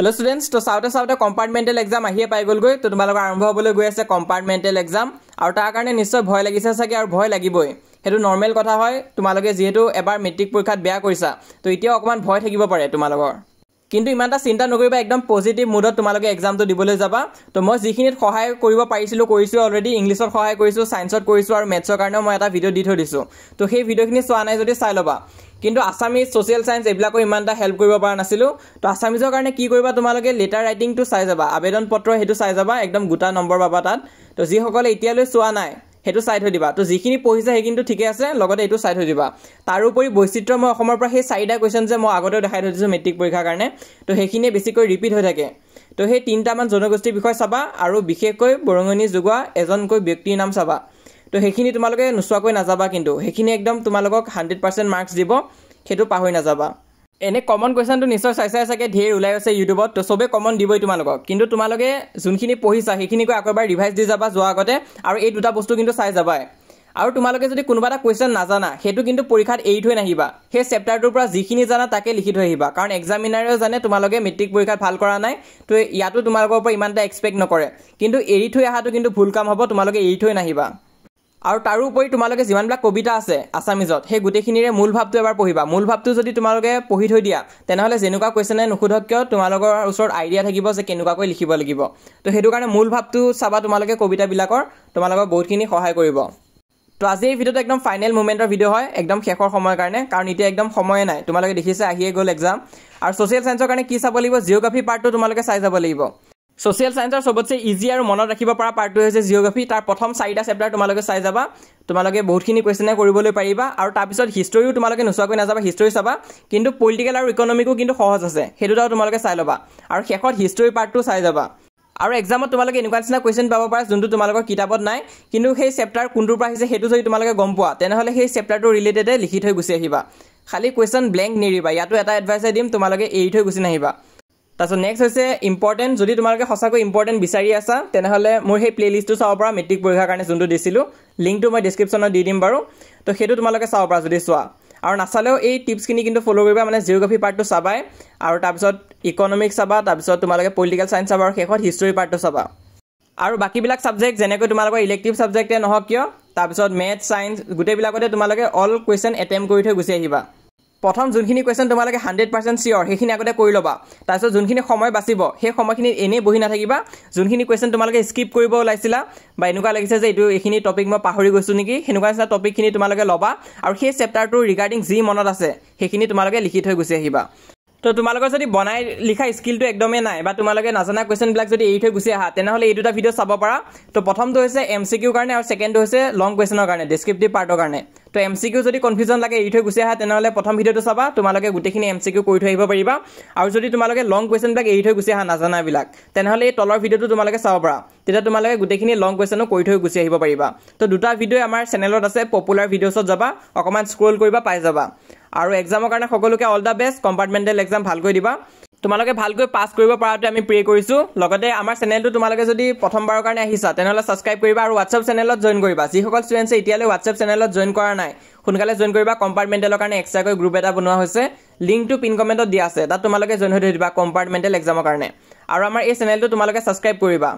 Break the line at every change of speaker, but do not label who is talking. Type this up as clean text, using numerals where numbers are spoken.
hello students तो साउटे compartmental exam आहिए पाई गलगৈ तो तुम्हारा आरम्भ होबले गई आछे कम्पार्टमेंटल एग्जाम और तार कारणे निश्चय भय लागिছে सके और भय लागिबই हेतु नर्मेल कथा হয় তোমালোকে যেহেতু এবাৰ মেট্ৰিক পৰীক্ষাত বেয়া কৰিছা তো এতিয়া অকমান ভয় থাকিব পাৰে তোমালোকৰ কিন্তু ইমানটা চিন্তা নকৰিবা একদম পজিটিভ মুডত তোমালোকে এক্সামটো দিবলৈ যাবা তো মই যিখিনিত সহায় কৰিব পাৰিছিলো কৰিছো অলৰেডি ইংলিছত সহায় কৰিছো সায়েন্সত কৰিছো আৰু মেথছৰ কাৰণে মই এটা ভিডিও দি থৈ দিছো তো সেই ভিডিওখিনি চোৱা নাই যদি চাই লবা কিন্তু আসামিজ সোশ্যাল সায়েন্স এবিলাকৰ ইমানটা হেল্প কৰিব পৰা নাছিলো তো আসামিজৰ কাৰণে কি কৰিবা তোমালোকে লেটাৰ ৰাইটিংটো চাই যাবা আবেদন পত্ৰ হেতু চাই যাবা একদম গুটা নম্বৰ পাবা তাত তো যি সকলে এতিয়ালৈ চোৱা নাই হেতু সাইড হৈ দিবা তো যিখিনি পঢ়িছে হে কিন্তু ঠিকে আছে লগতে এটো সাইড হৈ দিবা তাৰ উপৰি বৈচিত্ৰ্যময় অসমৰ পৰা সেই চাৰিটা কোৱেশ্চন যে মই আগতে দেখাই থৈছো মেট্ৰিক পৰীক্ষাৰ কাৰণে তো হেখিনি বেছিকৈ ৰিপিট হৈ থাকে তো সেই তিনটা মান জনগোষ্ঠীৰ বিষয় চাবা আৰু বিশেষকৈ বৰঙনি যোগোৱা এজনকৈ ব্যক্তিৰ নাম চাবা তো হেখিনি তোমালোকে নুসুৱাকৈ নাযাবা কিন্তু হেখিনি একদম তোমালোকক 100% মাৰ্কস দিব হেতু পাহৰি নাযাবা এনে কমন কোৱেশ্চন তো নিশ্চয় চাইছাই সকে ঢেৰ ওলাই আছে ইউটিউবত তো সবে কমন দিবই তোমালোকক কিন্তু তোমালোকে যোনখিনি পঢ়িছা হেখিনি কো আকবাৰ ৰিভাইজ দি যাবা যোৱা আগতে আৰু এই দুটা বস্তু কিন্তু চাই যাবা আৰু তোমালোকে যদি কোনোবা এটা কোৱেশ্চন নাজানা হেতু কিন্তু পৰীক্ষাত এৰি থৈ নাহিবা হে চেপ্টাৰটোৰ পৰা যিখিনি জানা তাকে লিখি থৈ আহিবা কাৰণ এক্সামিনাৰেও জানে তোমালোকে মেট্ৰিক পৰীক্ষাত ভাল কৰা নাই তো ইয়াতো তোমালোকৰ পৰা ইমানটা এক্সপেক্ট নকৰে কিন্তু এৰি থৈ আহাটো কিন্তু ভুল কাম হ'ব তোমালোকে এৰি থৈ নাহিবা আৰু তাৰো উপৰি তোমালোকে যিমানবিলাক কবিতা আছে আসামিজত হে গুটেখিনিৰে মূল ভাৱটো এবাৰ পঢ়িবা মূল ভাৱটো যদি তোমালোকে পঢ়ি থৈ দিয়া তেনেহলে যেনুকা কোৱেশ্চনে নুখুধক কিয় তোমালোকৰ ওচৰত আইডিয়া থাকিব যে কেনুকাকৈ লিখিব লাগিব তো হেতু কাৰণে মূল ভাৱটো চাবা তোমালোকে কবিতা বিলাকৰ তোমালোকৰ বহুতখিনি সহায় কৰিব তো আজি এই ভিডিওটো একদম ফাইনেল মোমেন্টৰ ভিডিও হয় একদম শেষৰ সময়ৰ কাৰণে কাৰণ এতিয়া একদম সময় নাই তোমালোকে দেখিছে আহিয়ে গল এক্সাম আৰু সোশ্যাল সায়েন্সৰ কাৰণে কি চাব লাগিব জিওগ্ৰাফি পাৰ্টটো তোমালোকে চাই যাব লাগিব সোশ্যাল সায়েন্সৰ সবতছে ইজি আৰু মনত ৰাখিব পৰা পাৰ্টটো হৈছে জিওগ্ৰাফি তাৰ প্ৰথম 4টা চেপ্টাৰ তোমালোকে চাই যাবা তোমালোকে বহুতখিনি কোৱেশ্চনে কৰিবলৈ পাৰিবা আৰু তাৰ পিছত হিষ্টৰীও তোমালোকে নুসুৱাকৈ নাযাবা হিষ্টৰী চাবা কিন্তু পলিটিক্যাল আৰু ইকোনমিকো কিন্তু সহজ আছে হেতুটাও তোমালোকে চাই লবা আৰু শেষত হিষ্টৰী পাৰ্টটো চাই যাবা আৰু এক্সামত তোমালোকে এনেকুৱা কোৱেশ্চন পাব পাৰা যোনটো তোমালোকৰ কিতাপত নাই কিন্তু সেই চেপ্টাৰ কোনটোৰ পৰা আহিছে হেতু যদি তোমালোকে গম পোৱা তেনেহলে সেই চেপ্টাৰটো ৰিলেটেডে লিখি থৈ গুছি আহিবা খালি কোৱেশ্চন ব্ল্যাঙ্ক নিৰিবা ইয়াতো এটা এডভাইস দিম তোমালোকে এৰি থৈ গুছি নাহিবা তাছত নেক্সট হৈছে ইম্পৰ্টেন্ট যদি তোমালোকে সঁচাকৈ ইম্পৰ্টেন্ট বিচাৰি আছা তেনেহলে মোৰ সেই প্লেলিষ্টটো চাব পৰা মেট্ৰিক পৰীক্ষাৰ কাৰণে যোনটো দিছিলো লিংকটো মই ডেসক্ৰিপচনত দি দিম বাৰু তো হেতু তোমালোকে চাব পৰা যদি চোৱা আৰু নাচালেও এই টিপছখিনি কিন্তু ফলো কৰিবা মানে জিওগ্ৰাফি পাৰ্টটো চাবাই আৰু তাৰ পিছত ইকোনমিক্স চাবা তাৰ পিছত তোমালোকে পলিটিক্যাল সায়েন্স চাবা আৰু শেষত হিষ্টৰী পাৰ্টটো চাবা আৰু বাকিবিলাক সাবজেক্ট যেনেকৈ তোমালোকৰ ইলেক্টিভ সাবজেক্টে নহক কিয় তাৰ পিছত মেথছ সায়েন্স গুটেবিলাকতে তোমালোকে অল কোৱেশ্চন এটেম্প কৰি থৈ গুছি আহিবা প্ৰথম যোনখিনি কোৱেশ্চন তোমালোকে 100% সিওৰ হেখিনি আগতে কৰি লবা তাৰপিছত যোনখিনি সময় বাচিব সেই সময়খিনি এনে বহি নাথাকিবা যোনখিনি কোৱেশ্চন তোমালোকে স্কিপ কৰিব ওলাইছিলা বা এনেকুৱা লাগিছে যে এইখিনি টপিক মই পাহৰি গৈছো নেকি হেনুকা টপিকখিনি তোমালোকে লবা আৰু সেই চেপ্টাৰটো ৰিগাৰ্ডিং যি মনত আছে হেখিনি তোমালোকে লিখি থৈ গুছি আহিবা তো তোমালোকৰ যদি বনাই লিখা স্কিলটো একদমে নাই বা তোমালোকে নাজানা কোৱেশ্চন বিলাক যদি এৰি থৈ গুছি আহা তেনেহলে এই দুটা ভিডিও চাব পাৰা তো প্ৰথমটো হৈছে এমসিকিউ কাৰণে আৰু সেকেন্ডটো হৈছে লং কোৱেশ্চনৰ কাৰণে ডেসক্ৰিপটিভ পাৰ্টৰ কাৰণে তো এমসিকিউ যদি কনফিউজন লাগে এৰি থৈ গুছি আহা তেনেহলে প্ৰথম ভিডিওটো চাবা তোমালোকে গুটেখিনি এমসিকিউ কৰি থৈ আহিব পাৰিবা আৰু যদি তোমালোকে লং কোৱেশ্চন বিলাক এৰি থৈ গুছি আহা নাজানা বিলাক তেনেহলে এই তলৰ ভিডিওটো তোমালোকে চাব পাৰা তেতিয়া তোমালোকে গুটেখিনি লং কোৱেশ্চনো কৰি থৈ গুছি আহিব পাৰিবা তো দুটা ভিডিও আমাৰ চেনেলত আছে পপুলাৰ ভিডিওছত যাবা অকমান স্ক্ৰল কৰিবা পাই যাবা আৰু এক্সামৰ কাৰণে সকলোকে all the best compartmental exam ভালকৈ দিবা তোমালোকে ভালকৈ পাস কৰিব পৰাটো আমি প্ৰে কৰিছো লগতে আমাৰ চেনেলটো তোমালোকে যদি প্ৰথমবাৰৰ কাৰণে আহিছা তেনেহলে সাবস্ক্ৰাইব কৰিবা আৰু WhatsApp চেনেলত জয়েন কৰিবা যি সকল ষ্টুডেন্টছে এতিয়ালৈ WhatsApp চেনেলত জয়েন কৰা নাই সোনকালে জয়েন কৰিবা কম্পাৰ্টমেন্টেলৰ কাৰণে এক্সট্ৰাকৈ গ্ৰুপ এটা বনোৱা হৈছে লিংকটো পিন কমেন্টত দিয়া আছে তাত তোমালোকে জয়েন হৈ দিবা কম্পাৰ্টমেন্টেল এক্সামৰ কাৰণে আৰু আমাৰ এই চেনেলটো তোমালোকে সাবস্ক্ৰাইব কৰিবা